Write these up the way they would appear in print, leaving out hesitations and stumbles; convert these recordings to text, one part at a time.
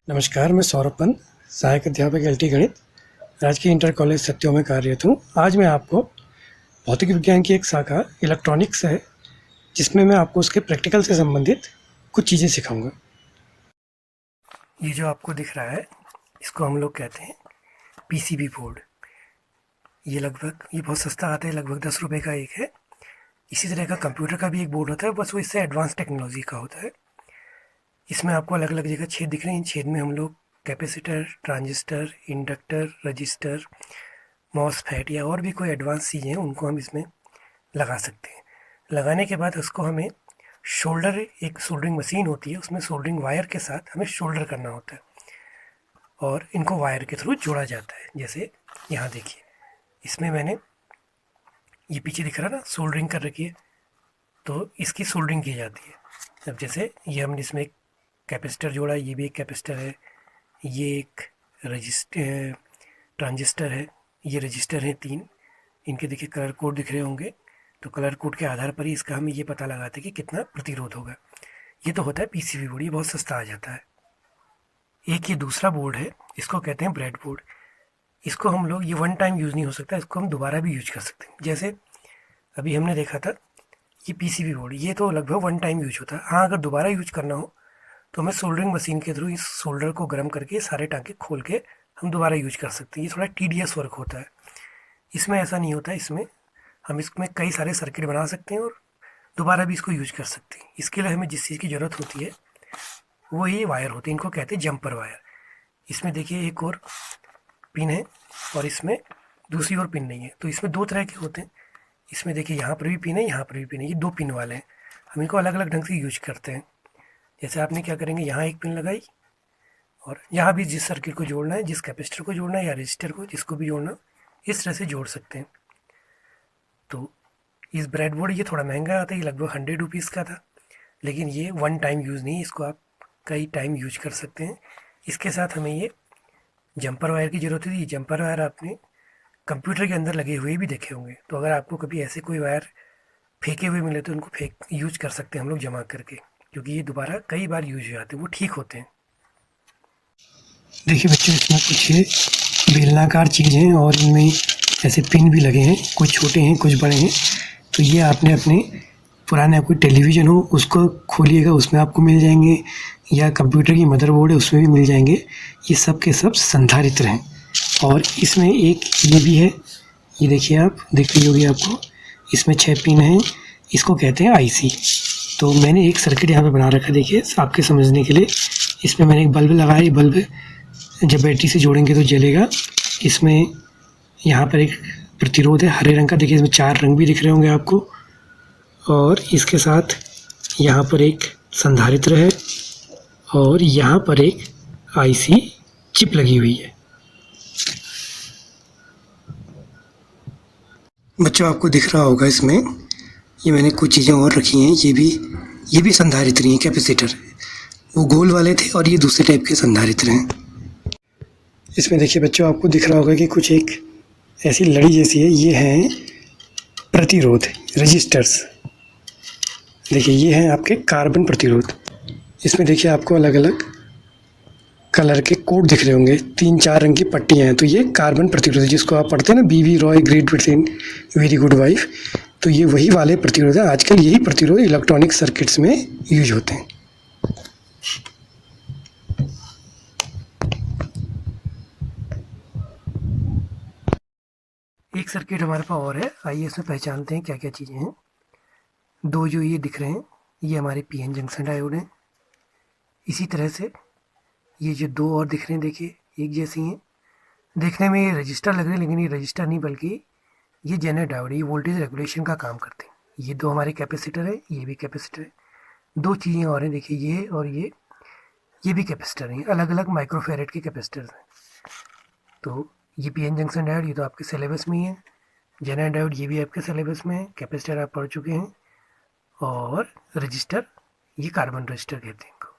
नमस्कार, मैं सौरभ पंत, सहायक अध्यापक एलटी गणित, राजकीय इंटर कॉलेज सत्यो में कार्यरत हूँ। आज मैं आपको भौतिक विज्ञान की एक शाखा इलेक्ट्रॉनिक्स है, जिसमें मैं आपको उसके प्रैक्टिकल से संबंधित कुछ चीज़ें सिखाऊंगा। ये जो आपको दिख रहा है, इसको हम लोग कहते हैं पीसीबी बोर्ड। ये बहुत सस्ता आता है, लगभग 10 रुपये का एक है। इसी तरह का कंप्यूटर का भी एक बोर्ड होता है, बस वो इससे एडवांस टेक्नोलॉजी का होता है। इसमें आपको अलग अलग जगह छेद दिख रहे हैं। इन छेद में हम लोग capacitor, transistor, inductor, register, MOSFET या और भी कोई एडवांस चीज़ें हैं, उनको हम इसमें लगा सकते हैं। लगाने के बाद उसको हमें एक सोल्डरिंग मशीन होती है, उसमें सोल्डरिंग वायर के साथ हमें शोल्डर करना होता है और इनको वायर के थ्रू जोड़ा जाता है। जैसे यहाँ देखिए, इसमें मैंने ये पीछे दिख रहा है ना, सोल्डरिंग कर रखी है, तो इसकी सोल्डरिंग की जाती है। अब जैसे ये हमने इसमें एक कैपेसिटर जोड़ा, ये भी एक कैपेसिटर है, ये एक ट्रांजिस्टर है, ये रजिस्टर है 3। इनके देखिए कलर कोड दिख रहे होंगे, तो कलर कोड के आधार पर ही इसका हम ये पता लगाते हैं कि कितना प्रतिरोध होगा। ये तो होता है पीसीबी बोर्ड, ये बहुत सस्ता आ जाता है। एक ये दूसरा बोर्ड है, इसको कहते हैं ब्रेड बोर्ड। इसको हम लोग, ये वन टाइम यूज़ नहीं हो सकता, इसको हम दोबारा भी यूज कर सकते हैं। जैसे अभी हमने देखा था ये पीसीबी बोर्ड, ये तो लगभग वन टाइम यूज होता है। हाँ, अगर दोबारा यूज करना हो तो हमें सोल्डरिंग मशीन के थ्रू इस सोल्डर को गर्म करके सारे टाँके खोल के हम दोबारा यूज कर सकते हैं। ये थोड़ा टीडियस वर्क होता है। इसमें ऐसा नहीं होता है। इसमें हम इसमें कई सारे सर्किट बना सकते हैं और दोबारा भी इसको यूज कर सकते हैं। इसके लिए हमें जिस चीज़ की ज़रूरत होती है वो ये वायर होते हैं, इनको कहते हैं जंपर वायर। इसमें देखिए एक और पिन है और इसमें दूसरी और पिन नहीं है, तो इसमें 2 तरह के होते हैं। इसमें देखिए यहाँ पर भी पिन है, यहाँ पर भी पिन है, ये 2 पिन वाले हैं। हम इनको अलग अलग ढंग से यूज करते हैं। जैसे आपने क्या करेंगे, यहाँ एक पिन लगाई और यहाँ भी जिस सर्किट को जोड़ना है, जिस कैपेसिटर को जोड़ना है या रजिस्टर को, जिसको भी जोड़ना, इस तरह से जोड़ सकते हैं। तो इस ब्रेडबोर्ड, ये थोड़ा महंगा आता है, ये लगभग 100 रुपीज़ का था, लेकिन ये वन टाइम यूज़ नहीं, इसको आप कई टाइम यूज कर सकते हैं। इसके साथ हमें ये जंपर वायर की ज़रूरत है। ये जंपर वायर आपने कंप्यूटर के अंदर लगे हुए भी देखे होंगे, तो अगर आपको कभी ऐसे कोई वायर फेंके हुए मिले तो उनको यूज कर सकते हैं हम लोग जमा करके, क्योंकि ये दोबारा कई बार यूज हो जाते हैं, वो ठीक होते हैं। देखिए बच्चों, इसमें कुछ ये बेलनाकार चीज़ हैं और इनमें ऐसे पिन भी लगे हैं, कुछ छोटे हैं कुछ बड़े हैं। तो ये आपने अपने पुराना कोई टेलीविज़न हो उसको खोलिएगा, उसमें आपको मिल जाएंगे, या कंप्यूटर की मदरबोर्ड है उसमें भी मिल जाएंगे। ये सब के सब संधारित्र हैं। और इसमें एक ये भी है, ये देखिए, आप दिख रही होगी आपको, इसमें 6 पिन हैं, इसको कहते हैं आईसी। तो मैंने एक सर्किट यहाँ पे बना रखा है, देखिए आपके समझने के लिए। इसमें मैंने एक बल्ब लगाया, ये बल्ब जब बैटरी से जोड़ेंगे तो जलेगा। इसमें यहाँ पर एक प्रतिरोध है हरे रंग का, देखिए इसमें 4 रंग भी दिख रहे होंगे आपको। और इसके साथ यहाँ पर एक संधारित्र है और यहाँ पर एक आईसी चिप लगी हुई है। बच्चों, आपको दिख रहा होगा इसमें ये मैंने कुछ चीज़ें और रखी हैं। ये भी संधारित्र हैं, कैपेसिटर। वो गोल वाले थे और ये दूसरे टाइप के संधारित्र हैं। इसमें देखिए बच्चों, आपको दिख रहा होगा कि कुछ एक ऐसी लड़ी जैसी है, ये हैं प्रतिरोध, रजिस्टर्स। देखिए ये हैं आपके कार्बन प्रतिरोध। इसमें देखिए आपको अलग अलग कलर के कोड दिख रहे होंगे, 3-4 रंग की पट्टियाँ हैं। तो ये कार्बन प्रतिरोध, जिसको आप पढ़ते हैं ना, बीवी Roy great Britain very good wife, तो ये वही वाले प्रतिरोध है। आजकल यही प्रतिरोध इलेक्ट्रॉनिक सर्किट्स में यूज होते हैं। एक सर्किट हमारे पास और है, आइए इसमें पहचानते हैं क्या क्या चीज़ें हैं। 2 जो ये दिख रहे हैं, ये हमारे पीएन जंक्शन डायोड हैं। इसी तरह से ये जो 2 और दिख रहे हैं, देखिए एक जैसी हैं। देखने में ये रजिस्टर लग रहे हैं, लेकिन ये रजिस्टर नहीं बल्कि ये जेनर डायोड है, ये वोल्टेज रेगुलेशन का काम करते हैं। ये 2 हमारे कैपेसिटर है, ये भी कैपेसिटर है। 2 चीज़ें और हैं, देखिए ये और ये भी कैपेसिटर हैं, अलग अलग माइक्रोफेरेड के कैपेसिटर हैं। तो ये पीएन जंक्शन डायोड, ये तो आपके सिलेबस में ही है। जेनर डायोड, ये भी आपके सिलेबस में है। कैपेसिटर आप पढ़ चुके हैं। और रजिस्टर, ये कार्बन रजिस्टर कहते हैं इनको।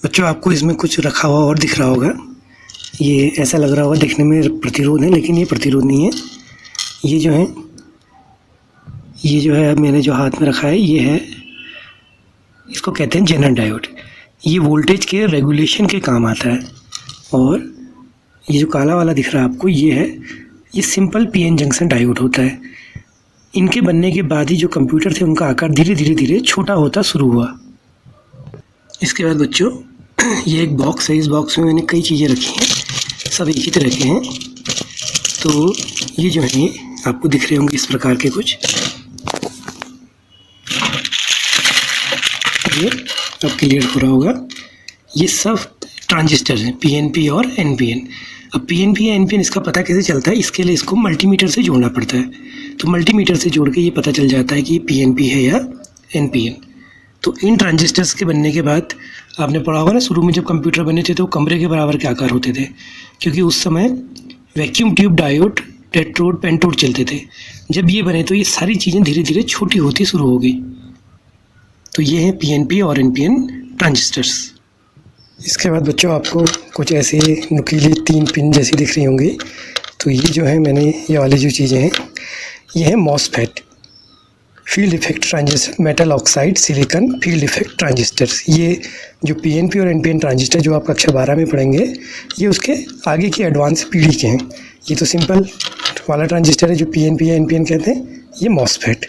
बच्चों, आपको इसमें कुछ रखा हुआ और दिख रहा होगा। ये ऐसा लग रहा होगा देखने में प्रतिरोध है, लेकिन ये प्रतिरोध नहीं है। ये जो है ये जो है मैंने जो हाथ में रखा है ये है, इसको कहते हैं जेनर डायोड। ये वोल्टेज के रेगुलेशन के काम आता है। और ये जो काला वाला दिख रहा है आपको ये है, ये सिंपल पीएन जंक्शन डायोड होता है। इनके बनने के बाद ही जो कंप्यूटर थे उनका आकार धीरे धीरे धीरे छोटा होता शुरू हुआ। इसके बाद बच्चों ये एक बॉक्स है, इस बॉक्स में मैंने कई चीज़ें रखी हैं, सब एक ही तरह के हैं। तो ये जो है आपको दिख रहे होंगे इस प्रकार के कुछ, ये अब क्लियर हो रहा होगा। ये सब ट्रांजिस्टर हैं, पीएनपी और एनपीएन। अब पीएनपी या एनपीएन इसका पता कैसे चलता है, इसके लिए इसको मल्टीमीटर से जोड़ना पड़ता है। तो मल्टीमीटर से जोड़ के ये पता चल जाता है कि ये पीएनपी है या एनपीएन। तो इन ट्रांजिस्टर्स के बनने के बाद आपने पढ़ा होगा ना, शुरू में जब कंप्यूटर बने थे तो कमरे के बराबर के आकार होते थे, क्योंकि उस समय vacuum tube diode, tetrode, pentode चलते थे। जब ये बने तो ये सारी चीज़ें धीरे धीरे छोटी होती शुरू हो गई। तो ये हैं पीएनपी और एनपीएन ट्रांजिस्टर्स। इसके बाद बच्चों आपको कुछ ऐसे नुकीली 3 पिन जैसी दिख रही होंगी। तो ये जो है मैंने ये वाली जो चीज़ें हैं ये है MOSFET, field effect transistor, metal oxide silicon field effect transistors. ये जो पीएनपी और एनपीएन ट्रांजिस्टर जो आप कक्षा 12 में पढ़ेंगे ये उसके आगे की एडवांस पीढ़ी के हैं। ये तो सिंपल वाला ट्रांजिस्टर है जो पीएनपी या एनपीएन कहते हैं, ये मॉसफेट।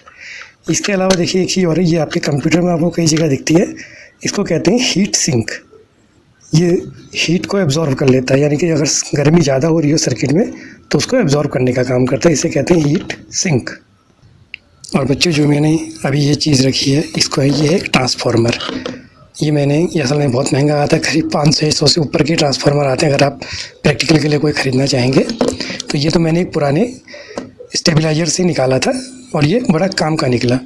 इसके अलावा देखिए एक चीज़ और है, ये आपके कंप्यूटर में आपको कई जगह दिखती है, इसको कहते हैं हीट सिंक। ये हीट को एब्जॉर्व कर लेता है, यानी कि अगर गर्मी ज़्यादा हो रही हो सर्किट में तो उसको एब्जॉर्व करने का काम करता है, इसे कहते हैं हीट सिंक। और बच्चों जो मैंने अभी ये चीज़ रखी है इसको है, ये है एक ट्रांसफार्मर। ये मैंने ये असल में बहुत महंगा आता है, करीब 500-600 से ऊपर के ट्रांसफार्मर आते हैं अगर आप प्रैक्टिकल के लिए कोई ख़रीदना चाहेंगे। तो ये तो मैंने एक पुराने स्टेबलाइजर से निकाला था और ये बड़ा काम का निकला।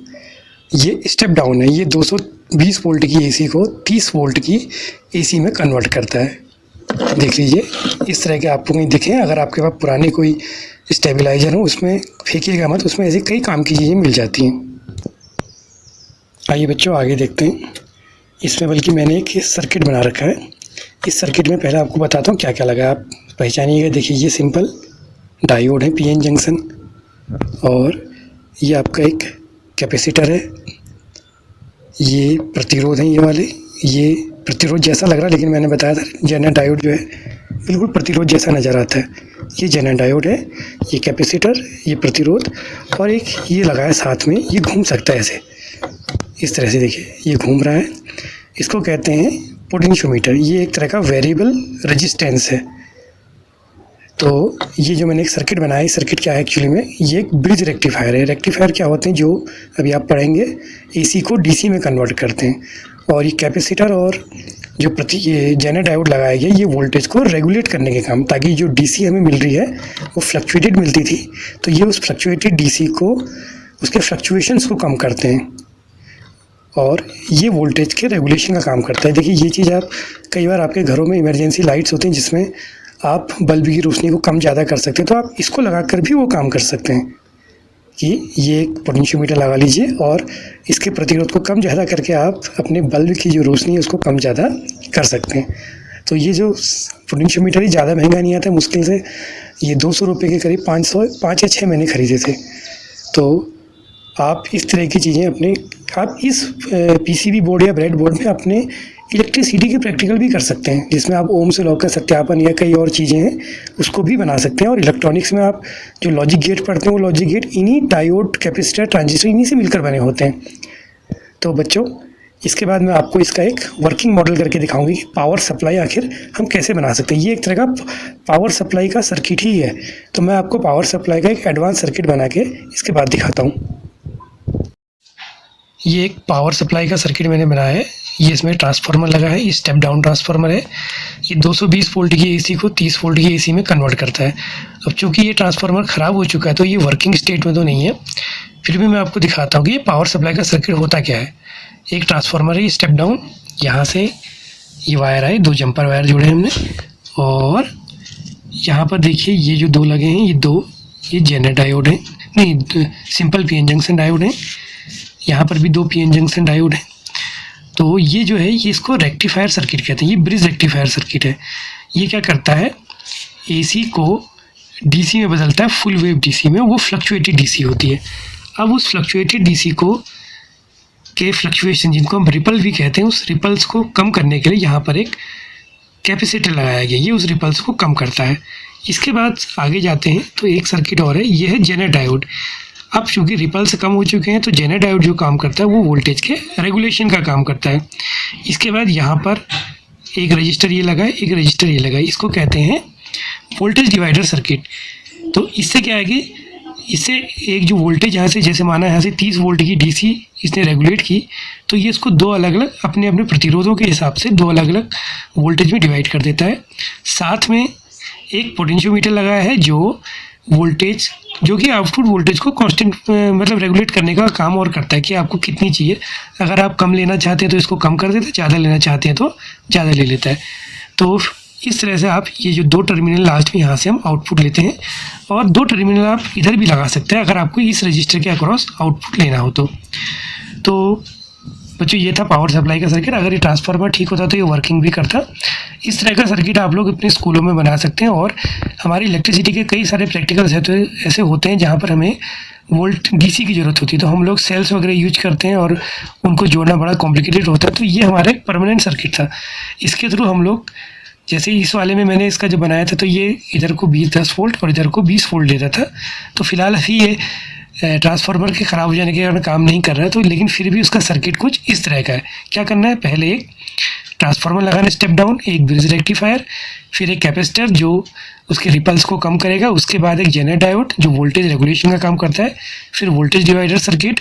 ये स्टेप डाउन है, ये 220 वोल्ट की एसी को 30 वोल्ट की एसी में कन्वर्ट करता है। देख लीजिए इस तरह के आपको कहीं दिखें, अगर आपके पास पुराने कोई स्टेबलाइजर हो उसमें फेंकिएगा मत, उसमें ऐसे कई काम की चीज़ें मिल जाती हैं। आइए बच्चों आगे देखते हैं। इसमें बल्कि मैंने एक सर्किट बना रखा है। इस सर्किट में पहले आपको बताता हूँ क्या क्या लगा, आप पहचानिएगा। देखिए ये सिंपल डायोड है पीएन जंक्शन, और ये आपका एक कैपेसिटर है, ये प्रतिरोध है ये वाले। ये प्रतिरोध जैसा लग रहा है लेकिन मैंने बताया था जेनर डायोड जो है बिल्कुल प्रतिरोध जैसा नज़र आता है। ये जेनर डायोड है, ये कैपेसिटर, ये प्रतिरोध, और एक ये लगा है साथ में, ये घूम सकता है ऐसे इस तरह से। देखिए ये घूम रहा है, इसको कहते हैं पोटेंशियोमीटर। ये एक तरह का वेरिएबल रेजिस्टेंस है। तो ये जो मैंने एक सर्किट बनाया है, सर्किट क्या है एक्चुअली में, ये एक ब्रिज रेक्टिफायर है। रेक्टिफायर क्या होते हैं, जो अभी आप पढ़ेंगे, एसी को डीसी में कन्वर्ट करते हैं। और ये कैपेसिटर और जो ये जेनर डायोड लगाया गया ये वोल्टेज को रेगुलेट करने के काम, ताकि जो डीसी हमें मिल रही है वो फ्लक्चुएटेड मिलती थी, तो ये उस फ्लक्चुएटेड डीसी को, उसके फ्लक्चुएशंस को कम करते हैं और ये वोल्टेज के रेगुलेशन का काम करता है। देखिए ये चीज़ आप कई बार आपके घरों में इमरजेंसी लाइट्स होती हैं जिसमें आप बल्ब की रोशनी को कम ज़्यादा कर सकते हैं, तो आप इसको लगाकर भी वो काम कर सकते हैं कि ये एक पोटेंशियोमीटर लगा लीजिए और इसके प्रतिरोध को कम ज़्यादा करके आप अपने बल्ब की जो रोशनी है उसको कम ज़्यादा कर सकते हैं। तो ये जो पोटेंशियोमीटर ही ज़्यादा महंगा नहीं आता है, मुश्किल से ये 200 रुपये के करीब 5 या 6 मैंने ख़रीदे थे। तो आप इस तरह की चीज़ें अपने, आप इस पीसीबी बोर्ड या ब्रेड बोर्ड में अपने इलेक्ट्रिसिटी के प्रैक्टिकल भी कर सकते हैं, जिसमें आप ओम से लॉ का सत्यापन या कई और चीज़ें हैं उसको भी बना सकते हैं। और इलेक्ट्रॉनिक्स में आप जो लॉजिक गेट पढ़ते हैं वो लॉजिक गेट इन्हीं डायोड, कैपेसिटर, ट्रांजिस्टर इन्हीं से मिलकर बने होते हैं। तो बच्चों इसके बाद मैं आपको इसका एक वर्किंग मॉडल करके दिखाऊंगी कि पावर सप्लाई आखिर हम कैसे बना सकते हैं। ये एक तरह का पावर सप्लाई का सर्किट ही है। तो मैं आपको पावर सप्लाई का एक एडवांस सर्किट बना के इसके बाद दिखाता हूँ। ये एक पावर सप्लाई का सर्किट मैंने बनाया है। ये इसमें ट्रांसफार्मर लगा है, ये स्टेप डाउन ट्रांसफार्मर है। ये 220 वोल्ट की एसी को 30 वोल्ट की एसी में कन्वर्ट करता है। अब चूँकि ये ट्रांसफार्मर ख़राब हो चुका है तो ये वर्किंग स्टेट में तो नहीं है, फिर भी मैं आपको दिखाता हूँ कि ये पावर सप्लाई का सर्किट होता क्या है। एक ट्रांसफार्मर है, ये स्टेप डाउन, यहाँ से ये वायर है, 2 जंपर वायर जोड़े हैं हमने, और यहाँ पर देखिए ये जो 2 लगे हैं, ये जेनर डायोड है, नहीं सिंपल पीएन जंक्शन डायोड है। यहाँ पर भी 2 पीएन जंक्शन डायोड है। तो ये जो है ये इसको रेक्टिफायर सर्किट कहते हैं, ये ब्रिज रेक्टिफायर सर्किट है। ये क्या करता है, एसी को डीसी में बदलता है, फुल वेव डीसी में, वो फ्लक्चुएटेड डीसी होती है। अब उस फ्लक्चुएटेड डीसी को के फ्लक्चुएशन, जिनको हम रिपल भी कहते हैं, उस रिपल्स को कम करने के लिए यहाँ पर एक कैपेसिटर लगाया गया, ये उस रिपल्स को कम करता है। इसके बाद आगे जाते हैं तो एक सर्किट और है, ये है जेनर डायोड। अब चूँकि रिपल्स कम हो चुके हैं तो जेनर डायोड जो काम करता है वो वोल्टेज के रेगुलेशन का काम करता है। इसके बाद यहाँ पर एक रजिस्टर ये लगा है, एक रजिस्टर ये लगा है, इसको कहते हैं वोल्टेज डिवाइडर सर्किट। तो इससे क्या है कि इससे एक जो वोल्टेज यहाँ से, जैसे माना यहाँ से 30 वोल्ट की डीसी इसने रेगुलेट की, तो ये इसको दो अलग अलग अपने अपने प्रतिरोधों के हिसाब से दो अलग अलग वोल्टेज में डिवाइड कर देता है। साथ में एक पोटेंशियोमीटर लगाया है जो वोल्टेज, जो कि आउटपुट वोल्टेज को कांस्टेंट मतलब रेगुलेट करने का काम और करता है कि आपको कितनी चाहिए। अगर आप कम लेना चाहते हैं तो इसको कम कर देता है, ज़्यादा लेना चाहते हैं तो ज़्यादा ले लेता है। तो इस तरह से आप ये जो दो टर्मिनल लास्ट में यहाँ से हम आउटपुट लेते हैं, और दो टर्मिनल आप इधर भी लगा सकते हैं अगर आपको इस रजिस्टर के अक्रॉस आउटपुट लेना हो तो बच्चों ये था पावर सप्लाई का सर्किट। अगर ये ट्रांसफार्मर ठीक होता तो ये वर्किंग भी करता। इस तरह का सर्किट आप लोग अपने स्कूलों में बना सकते हैं। और हमारी इलेक्ट्रिसिटी के कई सारे प्रैक्टिकल्स ऐसे होते हैं जहाँ पर हमें वोल्ट डीसी की ज़रूरत होती है, तो हम लोग सेल्स वगैरह यूज करते हैं और उनको जोड़ना बड़ा कॉम्प्लिकेटेड होता है। तो ये हमारा एक परमानेंट सर्किट था। इसके थ्रू हम लोग, जैसे इस वाले में मैंने इसका जब बनाया था तो ये इधर को 10 वोल्ट और इधर को 20 वोल्ट देता था। तो फिलहाल अभी ये ट्रांसफार्मर के ख़राब हो जाने के कारण काम नहीं कर रहा है, तो लेकिन फिर भी उसका सर्किट कुछ इस तरह का है। क्या करना है, पहले एक ट्रांसफार्मर लगाना स्टेप डाउन, एक ब्रिज रेक्टिफायर, फिर एक कैपेसिटर जो उसके रिपल्स को कम करेगा, उसके बाद एक जेनर डायोड जो वोल्टेज रेगुलेशन का काम करता है, फिर वोल्टेज डिवाइडर सर्किट,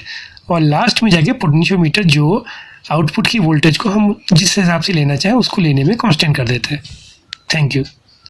और लास्ट में जाके पोटेंशियोमीटर जो आउटपुट की वोल्टेज को हम जिस हिसाब से लेना चाहें उसको लेने में कांस्टेंट कर देता है। Thank you.